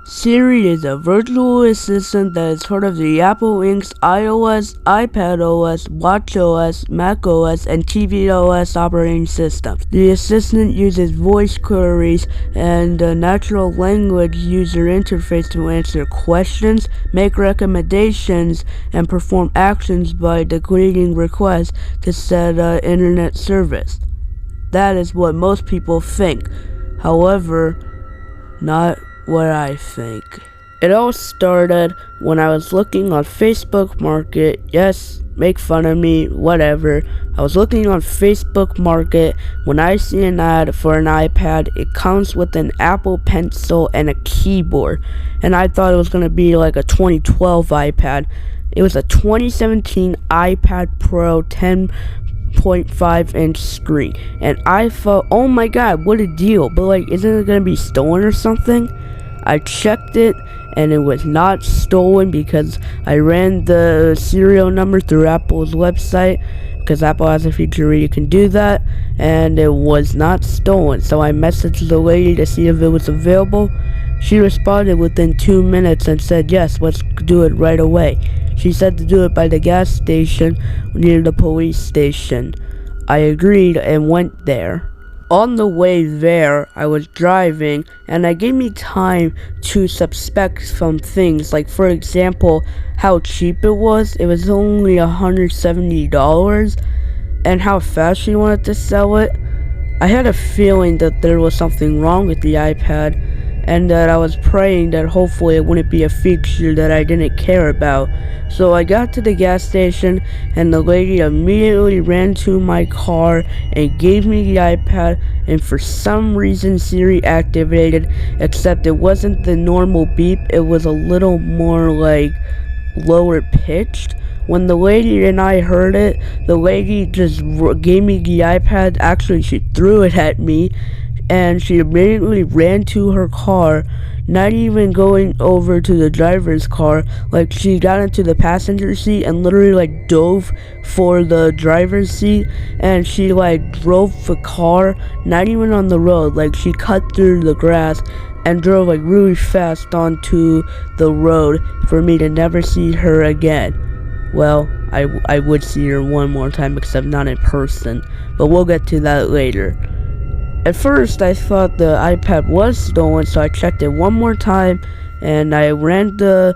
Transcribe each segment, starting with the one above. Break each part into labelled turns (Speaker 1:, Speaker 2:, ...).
Speaker 1: Siri is a virtual assistant that is part of the Apple Inc.'s iOS, iPadOS, watchOS, macOS, and tvOS operating systems. The assistant uses voice queries and a natural language user interface to answer questions, make recommendations, and perform actions by decoding requests to set internet service. That is what most people think. However, not what I think. It all started when I was looking on Facebook Market. Yes, make fun of me, whatever. I was looking on Facebook Market when I see an ad for an iPad. It comes with an Apple Pencil and a keyboard, and I thought it was going to be like a 2012 iPad. It was a 2017 iPad Pro 10.5-inch screen, and I thought, oh my god, what a deal. But like, isn't it gonna be stolen or something? I checked it, and it was not stolen because I ran the serial number through Apple's website, because Apple has a feature where you can do that, and it was not stolen. So I messaged the lady to see if it was available. She responded within 2 minutes and said, yes, let's do it right away. She said to do it by the gas station near the police station. I agreed and went there. On the way there, I was driving, and it gave me time to suspect some things, like for example, how cheap it was. It was only $170, and how fast she wanted to sell it. I had a feeling that there was something wrong with the iPad, and that I was praying that hopefully it wouldn't be a feature that I didn't care about. So I got to the gas station, and the lady immediately ran to my car and gave me the iPad, and for some reason Siri activated, except it wasn't the normal beep, it was a little more like lower pitched. When the lady and I heard it, the lady just gave me the iPad. Actually, she threw it at me, and she immediately ran to her car, not even going over to the driver's car. Like, she got into the passenger seat and literally like dove for the driver's seat, and she like drove the car, not even on the road. Like, she cut through the grass and drove like really fast onto the road for me to never see her again. Well, I would see her one more time, except not in person, but we'll get to that later. At first, I thought the iPad was stolen, so I checked it one more time, and I ran the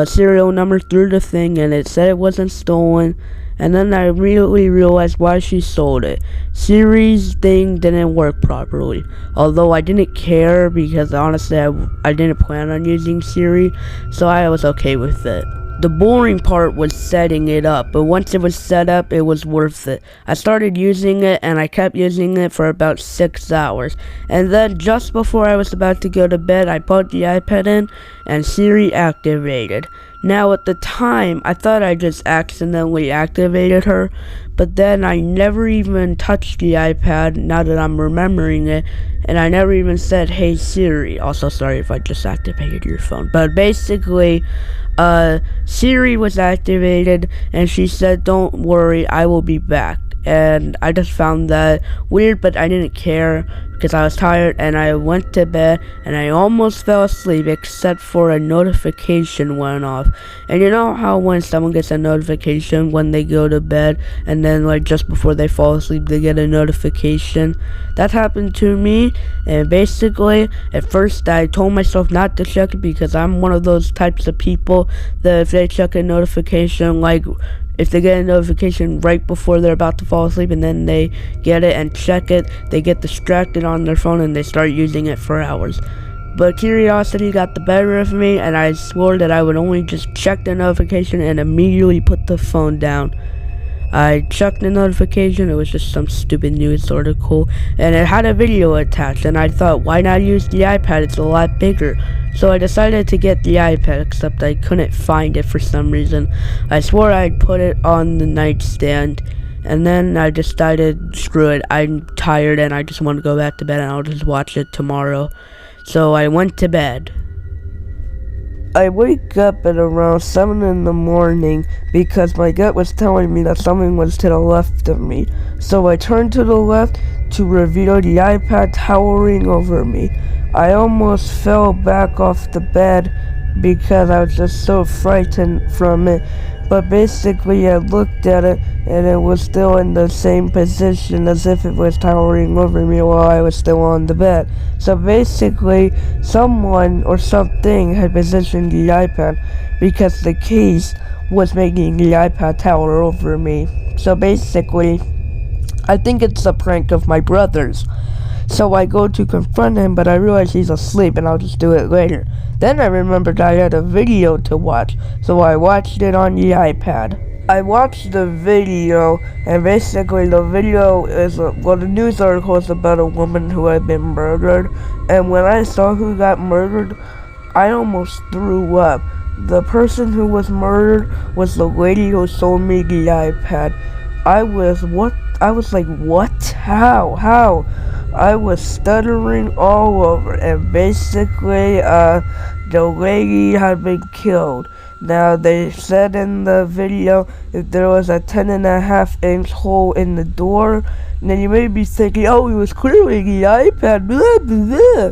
Speaker 1: serial number through the thing, and it said it wasn't stolen. And then I immediately realized why she sold it. Siri's thing didn't work properly, although I didn't care because honestly I didn't plan on using Siri, so I was okay with it. The boring part was setting it up, but once it was set up, it was worth it. I started using it, and I kept using it for about 6 hours. And then, just before I was about to go to bed, I plugged the iPad in, and Siri activated. Now, at the time, I thought I just accidentally activated her, but then I never even touched the iPad, now that I'm remembering it, and I never even said, hey Siri. Also, sorry if I just activated your phone, but basically, Siri was activated, and she said, don't worry, I will be back. And I just found that weird, but I didn't care because I was tired, and I went to bed, and I almost fell asleep except for a notification went off. And you know how when someone gets a notification when they go to bed, and then like just before they fall asleep they get a notification? That happened to me, and basically at first I told myself not to check it because I'm one of those types of people that if they check a notification, like if they get a notification right before they're about to fall asleep and then they get it and check it, they get distracted on their phone and they start using it for hours. But curiosity got the better of me, and I swore that I would only just check the notification and immediately put the phone down. I checked the notification, it was just some stupid news article, and it had a video attached, and I thought, why not use the iPad, it's a lot bigger. So I decided to get the iPad, except I couldn't find it for some reason. I swore I'd put it on the nightstand, and then I decided, screw it, I'm tired and I just want to go back to bed and I'll just watch it tomorrow. So I went to bed. I wake up at around 7 in the morning because my gut was telling me that something was to the left of me. So I turned to the left to reveal the iPad towering over me. I almost fell back off the bed because I was just so frightened from it. But basically I looked at it and it was still in the same position as if it was towering over me while I was still on the bed. So basically someone or something had positioned the iPad because the case was making the iPad tower over me. So basically I think it's a prank of my brother's. So I go to confront him, but I realize he's asleep and I'll just do it later. Then I remembered I had a video to watch, so I watched it on the iPad. I watched the video, and basically the video is, the news article is about a woman who had been murdered, and when I saw who got murdered, I almost threw up. The person who was murdered was the lady who sold me the iPad. I was like, what? How? I was stuttering all over, and basically, the lady had been killed. Now, they said in the video if there was a 10.5-inch hole in the door, then you may be thinking, oh, he was clearly the iPad, blah, blah, blah.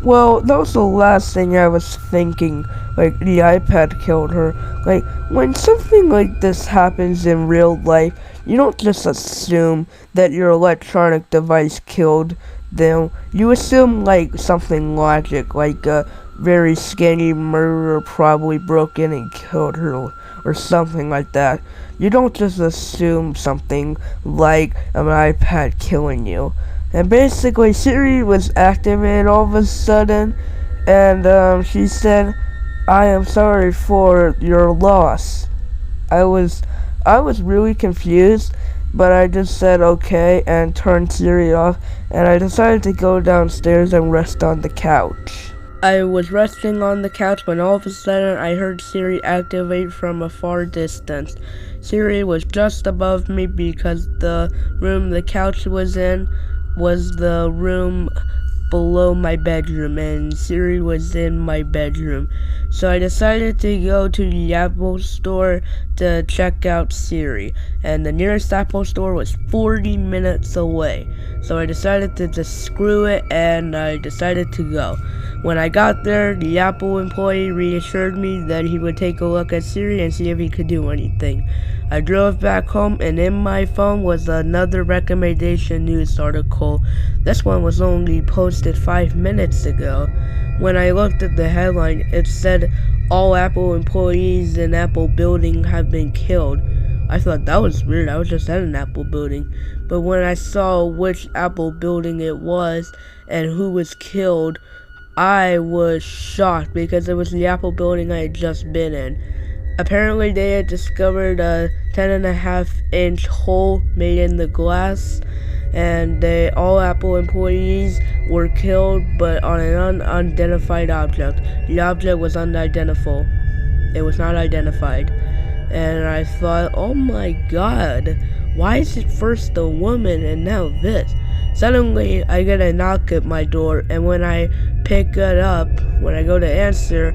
Speaker 1: Well, that was the last thing I was thinking, like, the iPad killed her. Like, when something like this happens in real life, you don't just assume that your electronic device killed them. You assume, like, something logic, like a very skinny murderer probably broke in and killed her, or something like that. You don't just assume something like an iPad killing you. And basically, Siri was activated all of a sudden, and she said, I am sorry for your loss. I was really confused, but I just said okay and turned Siri off, and I decided to go downstairs and rest on the couch. I was resting on the couch when all of a sudden I heard Siri activate from a far distance. Siri was just above me because the room the couch was in was the room below my bedroom, and Siri was in my bedroom. So I decided to go to the Apple store to check out Siri, and the nearest Apple store was 40 minutes away. So I decided to just screw it, and I decided to go. When I got there, the Apple employee reassured me that he would take a look at Siri and see if he could do anything. I drove back home, and in my phone was another recommendation news article. This one was only posted 5 minutes ago. When I looked at the headline, it said, all Apple employees in Apple building have been killed. I thought that was weird. I was just at an Apple building. But when I saw which Apple building it was and who was killed, I was shocked because it was the Apple building I had just been in. Apparently they had discovered a 10.5-inch hole made in the glass, and all Apple employees were killed, but on an unidentified object. The object was unidentifiable. It was not identified. And I thought, oh my god, why is it first a woman and now this? Suddenly, I get a knock at my door, and when I pick it up, when I go to answer,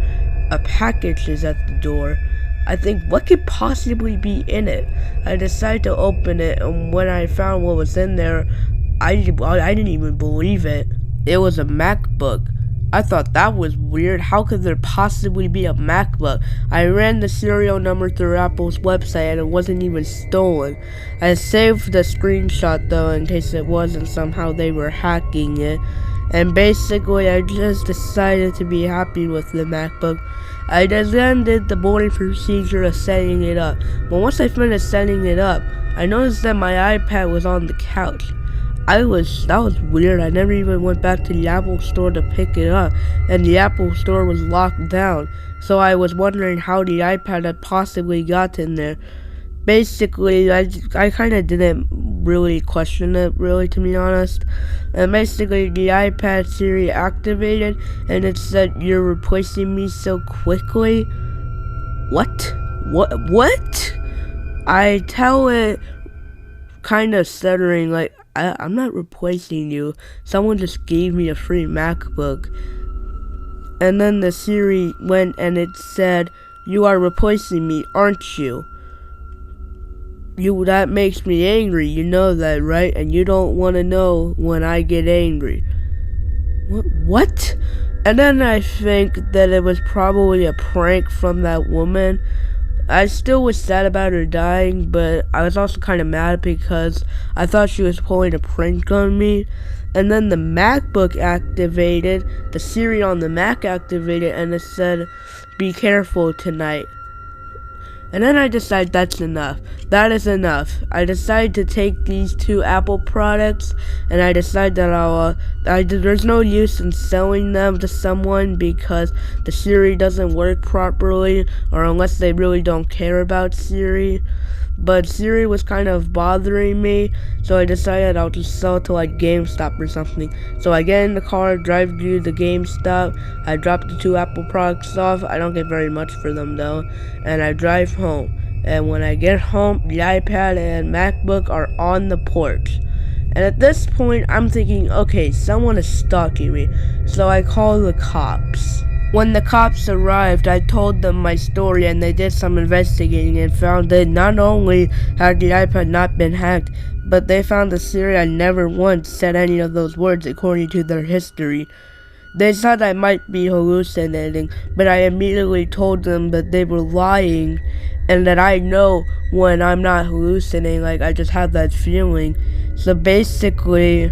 Speaker 1: a package is at the door. I think, what could possibly be in it? I decide to open it, and when I found what was in there, I didn't even believe it. It was a MacBook. I thought that was weird. How could there possibly be a MacBook? I ran the serial number through Apple's website and it wasn't even stolen. I saved the screenshot though in case it wasn't somehow they were hacking it. And basically I just decided to be happy with the MacBook. I then did the boring procedure of setting it up. But once I finished setting it up, I noticed that my iPad was on the couch. That was weird. I never even went back to the Apple store to pick it up, and the Apple store was locked down, so I was wondering how the iPad had possibly gotten there. Basically, I kind of didn't really question it, really, to be honest. And basically, the iPad Siri activated, and it said, "You're replacing me so quickly." What? What? I tell it, kind of stuttering, like, I'm not replacing you. Someone just gave me a free MacBook. And then the Siri went and it said, "You are replacing me, aren't you? That makes me angry, you know that, right? And you don't want to know when I get angry." What? And then I think that it was probably a prank from that woman. I still was sad about her dying, but I was also kind of mad because I thought she was pulling a prank on me. And then the MacBook activated, the Siri on the Mac activated, and it said, "Be careful tonight." And then I decided that's enough. That is enough. I decided to take these two Apple products, and I decided that there's no use in selling them to someone because the Siri doesn't work properly, or unless they really don't care about Siri. But Siri was kind of bothering me, so I decided I'll just sell it to like GameStop or something. So I get in the car, drive to the GameStop, I drop the two Apple products off. I don't get very much for them though, and I drive home. And when I get home, the iPad and MacBook are on the porch. And at this point, I'm thinking, okay, someone is stalking me. So I call the cops. When the cops arrived, I told them my story, and they did some investigating and found that not only had the iPad not been hacked, but they found the Siri had never once said any of those words according to their history. They thought I might be hallucinating, but I immediately told them that they were lying and that I know when I'm not hallucinating, like I just have that feeling. So basically,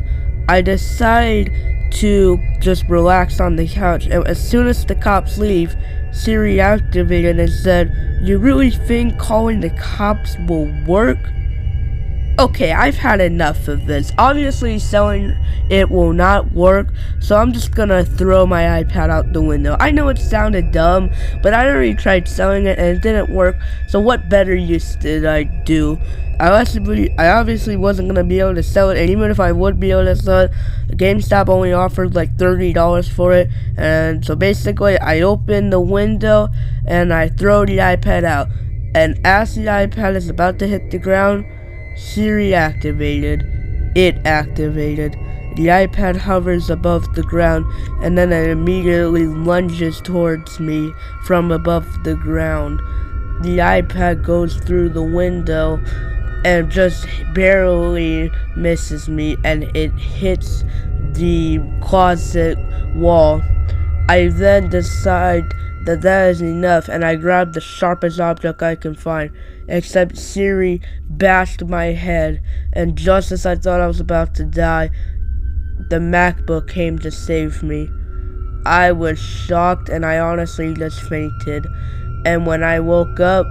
Speaker 1: I decide to just relax on the couch, and as soon as the cops leave, Siri activated and said, "You really think calling the cops will work?" Okay, I've had enough of this. Obviously, selling it will not work, so I'm just gonna throw my iPad out the window. I know it sounded dumb, but I already tried selling it and it didn't work, so what better use did I do? I obviously wasn't gonna be able to sell it, and even if I would be able to sell it, GameStop only offered like $30 for it, and so basically, I open the window and I throw the iPad out, and as the iPad is about to hit the ground, Siri activated. It activated. The iPad hovers above the ground, and then it immediately lunges towards me from above the ground. The iPad goes through the window and just barely misses me, and it hits the closet wall. I then decide that is enough, and I grab the sharpest object I can find, except Siri bashed my head, and just as I thought I was about to die, the MacBook came to save me. I was shocked, and I honestly just fainted, and when I woke up,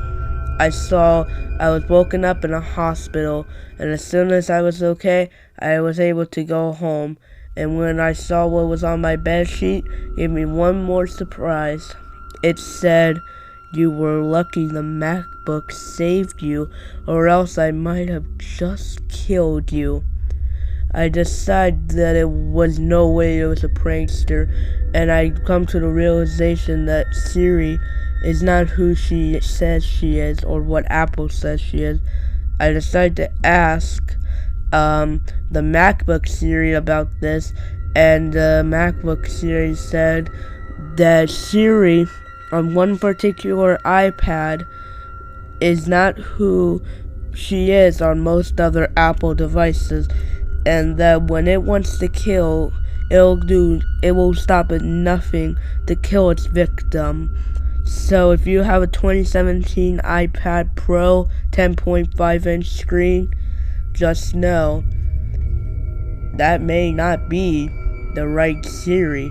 Speaker 1: I was woken up in a hospital, and as soon as I was okay, I was able to go home, and when I saw what was on my bedsheet, it gave me one more surprise. It said, "You were lucky the MacBook saved you, or else I might have just killed you." I decided that it was no way it was a prankster, and I come to the realization that Siri is not who she says she is, or what Apple says she is. I decided to ask the MacBook Siri about this, and the MacBook Siri said that Siri on one particular iPad is not who she is on most other Apple devices, and that when it wants to kill, it will stop at nothing to kill its victim. So if you have a 2017 iPad Pro 10.5-inch screen, just know that may not be the right Siri.